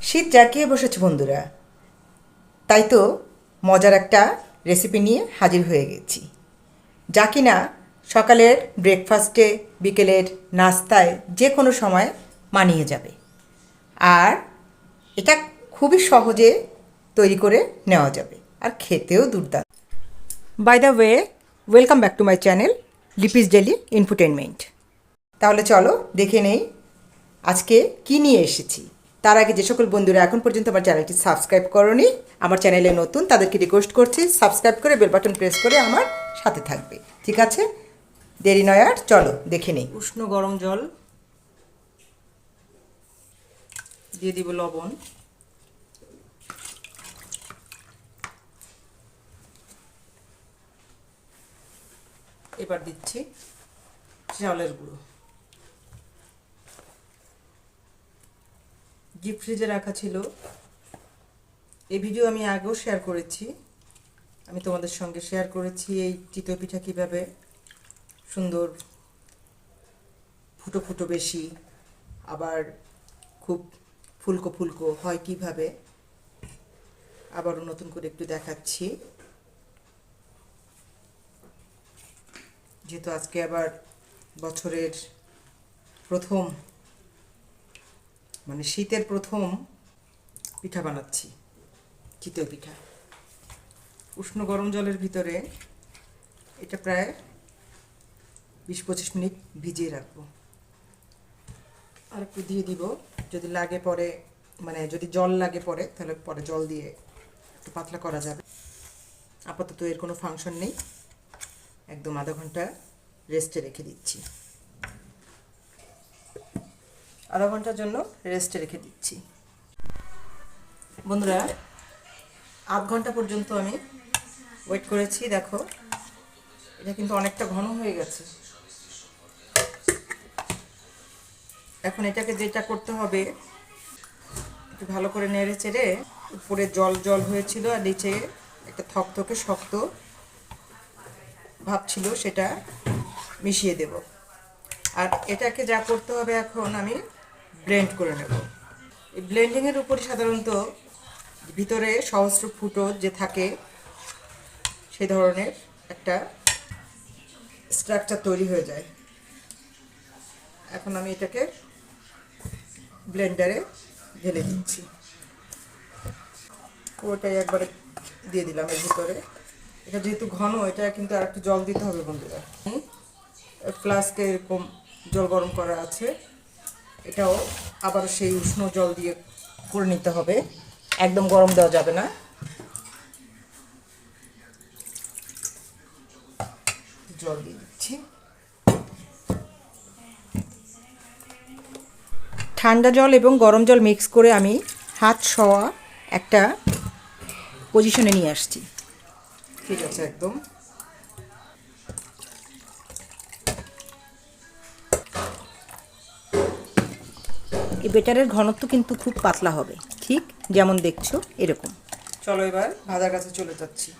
শীত জাঁকিয়ে বসেছে বন্ধুরা, তাই তো মজার একটা রেসিপি নিয়ে হাজির হয়ে গেছি, যা কিনা সকালের ব্রেকফাস্টে, বিকেলের নাস্তায় যে কোনো সময় মানিয়ে যাবে। আর এটা খুবই সহজে তৈরি করে নেওয়া যাবে, আর খেতেও দুর্দান্ত। By the way, welcome back to my channel Lipi's daily infotainment. তাহলে চলো দেখে নেই আজকে কি নিয়ে এসেছি। তার আগে যে সকল বন্ধুরা এখন পর্যন্ত আমার চ্যানেলটি সাবস্ক্রাইব করোনি, আমার চ্যানেলে নতুন, তাদেরকে রিকোয়েস্ট করছি সাবস্ক্রাইব করে বেল বাটন প্রেস করে আমার সাথে থাকবে। ঠিক আছে, দেরি নয় আর, চলো দেখে নেই। উষ্ণ গরম জল দিয়ে দিব, লবণ, এবার দিচ্ছি চালের গুঁড়ো। ডিপ ফ্রিজে রাখা ছিল, এই ভিডিও আমি আগেও শেয়ার করেছি। আমি তোমাদের সঙ্গে শেয়ার করেছি এই চিতই পিঠা কীভাবে সুন্দর ফুটো ফুটো বেশি, আবার খুব ফুলকো ফুলকো হয় কীভাবে, আবারও নতুন করে একটু দেখাচ্ছি। যেহেতু আজকে আবার বছরের প্রথম, মানে শীতের প্রথম পিঠা বানাচ্ছি, চিতই পিঠা। উষ্ণ গরম জলের ভিতরে এটা প্রায় 20-25 মিনিট ভিজিয়ে রাখবো। আর একটু দিয়ে দিব, যদি লাগে পরে, মানে যদি জল লাগে পরে, তাহলে পরে জল দিয়ে একটু পাতলা করা যাবে। আপাতত এর কোনো ফাংশন নেই, একদম আধা ঘন্টা রেস্টে রেখে দিচ্ছি। আধা ঘন্টার জন্য রেস্টে রেখে দিচ্ছি বন্ধুরা। আধ ঘন্টা পর্যন্ত আমি ওয়েট করেছি। দেখো, এটা কিন্তু অনেকটা ঘন হয়ে গেছে। এখন এটাকে যেটা করতে হবে, একটু ভালো করে নেড়ে চেড়ে, উপরে জল জল হয়েছিল আর নিচে একটা থকথকে শক্ত ভাব ছিল, সেটা মিশিয়ে দেব। আর এটাকে যা করতে হবে, এখন আমি ব্লেন্ড করে নেব। এই ব্লেন্ডিংয়ের উপরে সাধারণত ভিতরে সহস্র ফুটো যে থাকে, সেই ধরনের একটা স্ট্রাকচার তৈরি হয়ে যায়। এখন আমি এটাকে ব্লেন্ডারে ঢেলে দিচ্ছি। পুরোটাই একবারে দিয়ে দিলাম এর ভিতরে। এটা যেহেতু ঘন, এটা কিন্তু আর একটু জল দিতে হবে বন্ধুরা। ফ্লাস্কে এরকম জল গরম করা আছে, এটাও আবার সেই উষ্ণ জল দিয়ে করে নিতে হবে, একদম গরম দেওয়া যাবে না। জল দিয়ে দিচ্ছি। ঠান্ডা জল এবং গরম জল মিক্স করে আমি হাত সওয়া একটা পজিশনে নিয়ে আসছি। ঠিক আছে, একদম এই বেটারের ঘনত্ব কিন্তু খুব পাতলা হবে, ঠিক যেমন দেখছো এরকম। চলো এবার ভাজার কাছে চলে যাচ্ছি।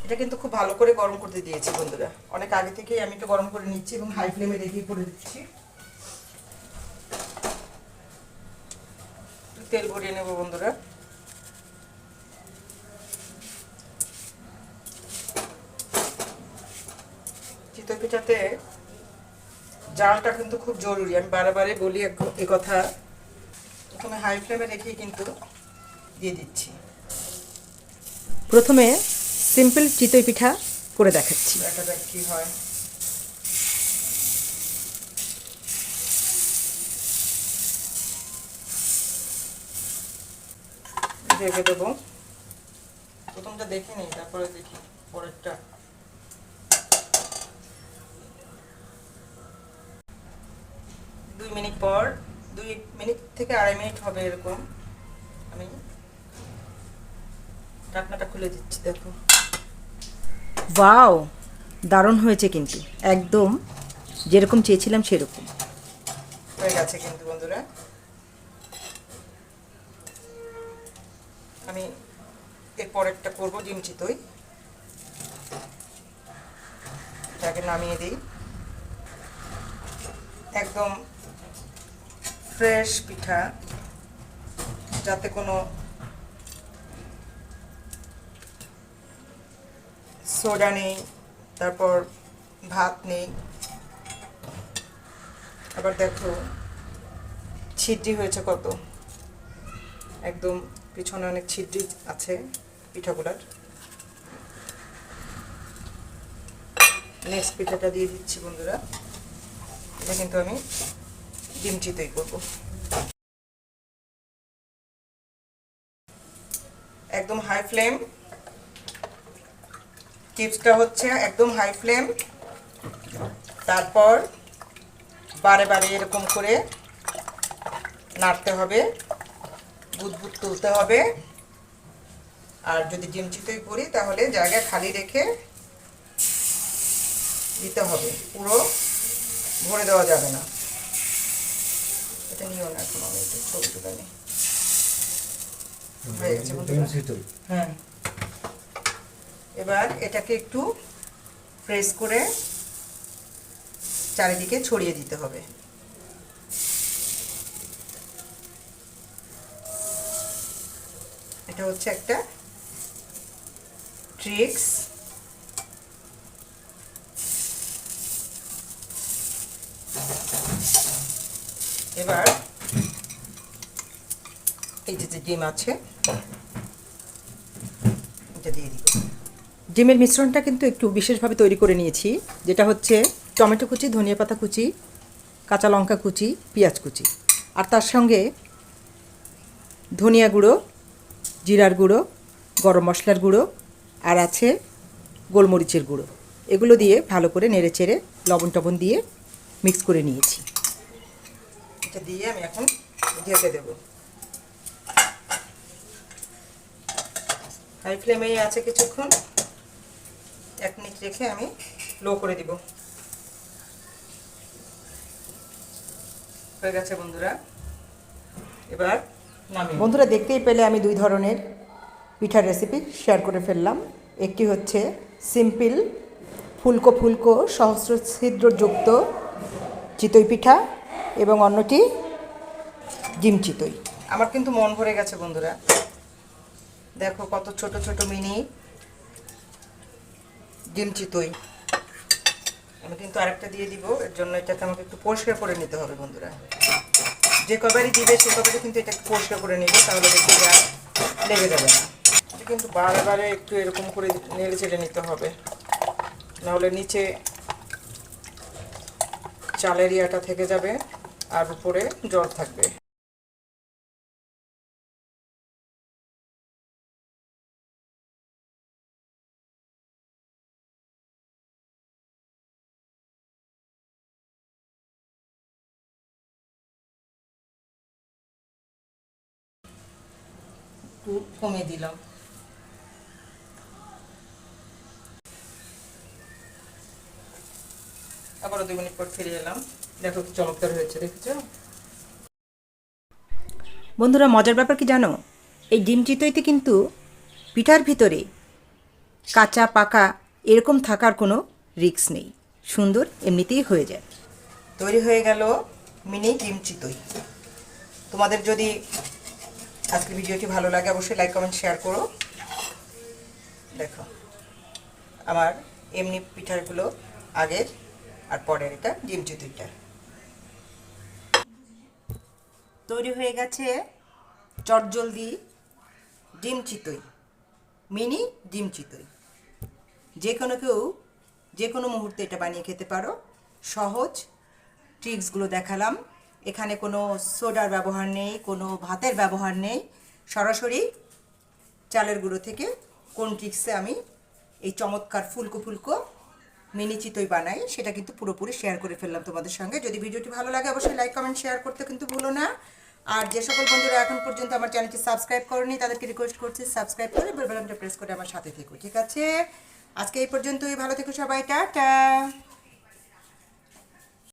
এটা কিন্তু খুব ভালো করে গরম করতে দিয়েছি বন্ধুরা, অনেক আগে থেকেই আমি এটা গরম করে নিচ্ছি এবং হাই ফ্লেমে রেখে করে দিচ্ছি। তেল ভরিয়ে নেব বন্ধুরা। চিতই পিঠাতে জালটা কিন্তু খুব জরুরি, আমি বারবারই বলি এ কথা। প্রথমে হাই ফ্লেমে রেখেই কিন্তু দিয়ে দিচ্ছি। প্রথমে সিম্পল চিতই পিঠা করে দেখাচ্ছি, দেখা যাক কি হয়। ঢেকে দেবো। প্রথমটা দেখে নিই, তারপরে দেখি পরেরটা। মিনিট পর, 2 মিনিট থেকে 2.5 মিনিট হবে এরকম, আমি ঢাকনাটা খুলে দিচ্ছি। দেখো, ওয়াও, দারুণ হয়েছে কিন্তু, একদম যেরকম চেয়েছিলাম সেরকম হয়ে গেছে কিন্তু বন্ধুরা। আমি এর পরেরটা করবো ডিম চিতই। এটাকে নামিয়ে দিই। একদম ফ্রেশ পিঠা, যাতে কোনো সোডা নেই, তারপর ভাত নেই। আবার দেখো ছিদ্রি হয়েছে কত, একদম পিছনে অনেক ছিদ্রি আছে পিঠাগুলার। নেক্সট পিঠাটা দিয়ে দিচ্ছি বন্ধুরা। এটা কিন্তু আমি ডিম চিতই করব। একদম হাই ফ্লেম, টিপসটা হচ্ছে একদম হাই ফ্লেম, তারপর বারে বারে এরকম করে নাড়তে হবে, বুদবুদ তুলতে হবে। আর যদি ডিম চিতই করি তাহলে জায়গা খালি রেখে দিতে হবে, পুরো ভরে দেওয়া যাবে না। এটা নিও না, এখন আমি একটু ছবি তুলে নিই। হয়ে গেছে বন্ধুরা। হ্যাঁ, এবার এটাকে একটু প্রেস করে চারিদিকে ছড়িয়ে দিতে হবে। এটা হচ্ছে একটা ট্রিক্স। এবার এই যে ডিম আছে এটা দিয়ে দিব। ডিমের মিশ্রণটা কিন্তু একটু বিশেষভাবে তৈরি করে নিয়েছি, যেটা হচ্ছে টমেটো কুচি, ধনিয়া পাতা কুচি, কাঁচা লঙ্কা কুচি, পেঁয়াজ কুচি, আর তার সঙ্গে ধনিয়া গুঁড়ো, জিরার গুঁড়ো, গরম মশলার গুঁড়ো, আর আছে গোলমরিচের গুঁড়ো। এগুলো দিয়ে ভালো করে নেড়ে চেড়ে লবণ টবণ দিয়ে মিক্স করে নিয়েছি। এটা দিয়ে আমি এখন ঢেকে দেব। হাই ফ্লেমেই আছে কিছুক্ষণ, 1 মিনিট রেখে আমি লো করে দিব। হয়ে গেছে বন্ধুরা। এবার বন্ধুরা দেখতেই পেলে আমি 2 ধরনের পিঠার রেসিপি শেয়ার করে ফেললাম। একটি হচ্ছে সিম্পল ফুলকো ফুলকো সহস্র ছিদ্রযুক্ত চিতই পিঠা এবং অন্যটি ডিম চিতই। আমার কিন্তু মন ভরে গেছে বন্ধুরা। দেখো কত ছোট ছোট মিনি ডিম চিতই। আমি কিন্তু আরেকটা দিয়ে দিব, এর জন্য এটাকে আমাকে একটু পরিষ্কার করে নিতে হবে বন্ধুরা। যে কবারই দিবে সে কবারই কিন্তু এটাকে পরিষ্কার করে নেবে, তাহলে দেখি আর লেগে যাবে না। এটা কিন্তু বারে বারে একটু এরকম করে নেড়ে চেড়ে নিতে হবে, নাহলে নিচে চালের ইয়াটা থেকে যাবে আর উপরে জল থাকবে। একটু কমিয়ে দিলাম। আবারও 2 মিনিট পর ফিরে এলাম। দেখো কি চমৎকার হয়েছে, দেখেছো বন্ধুরা? মজার ব্যাপার কি জানো, এই ডিম চিতইতে কিন্তু পিঠার ভিতরে কাঁচা পাকা এরকম থাকার কোনো রিস্ক নেই, সুন্দর এমনিতেই হয়ে যায়। তৈরি হয়ে গেল মিনি ডিম চিতই। তোমাদের যদি আজকের ভিডিওটি ভালো লাগে অবশ্যই লাইক কমেন্ট শেয়ার করো। দেখো আমার এমনি পিঠাগুলো আগের আর পরের, এটা ডিম চিতইটা তৈরি হয়ে গেছে। চটজলদি ডিম চিতই, মিনি ডিম চিতই। যে কোনো কেউ যে কোনো মুহূর্তে এটা বানিয়ে খেতে পারো। সহজ ট্রিক্সগুলো দেখালাম। এখানে কোনো সোডার ব্যবহার নেই, কোনো ভাতের ব্যবহার নেই, সরাসরি চালের গুঁড়ো থেকে কোন ট্রিক্সে আমি এই চমৎকার ফুলকো ফুলকো মিনি চিতই বানাই সেটা কিন্তু পুরোপুরি শেয়ার করে ফেললাম তোমাদের সঙ্গে। যদি ভিডিওটি ভালো লাগে অবশ্যই লাইক কমেন্ট শেয়ার করতে কিন্তু ভুলো না। আর যে সকল বন্ধুরা এখন পর্যন্ত আমার চ্যানেলটি সাবস্ক্রাইব করেনি তাদেরকে রিকোয়েস্ট করছি সাবস্ক্রাইব করে বেল বাটনটা প্রেস করে আমার সাথে থেকো, ঠিক আছে? আজকে এই পর্যন্তই, ভালো থেকো সবাই, টাটা।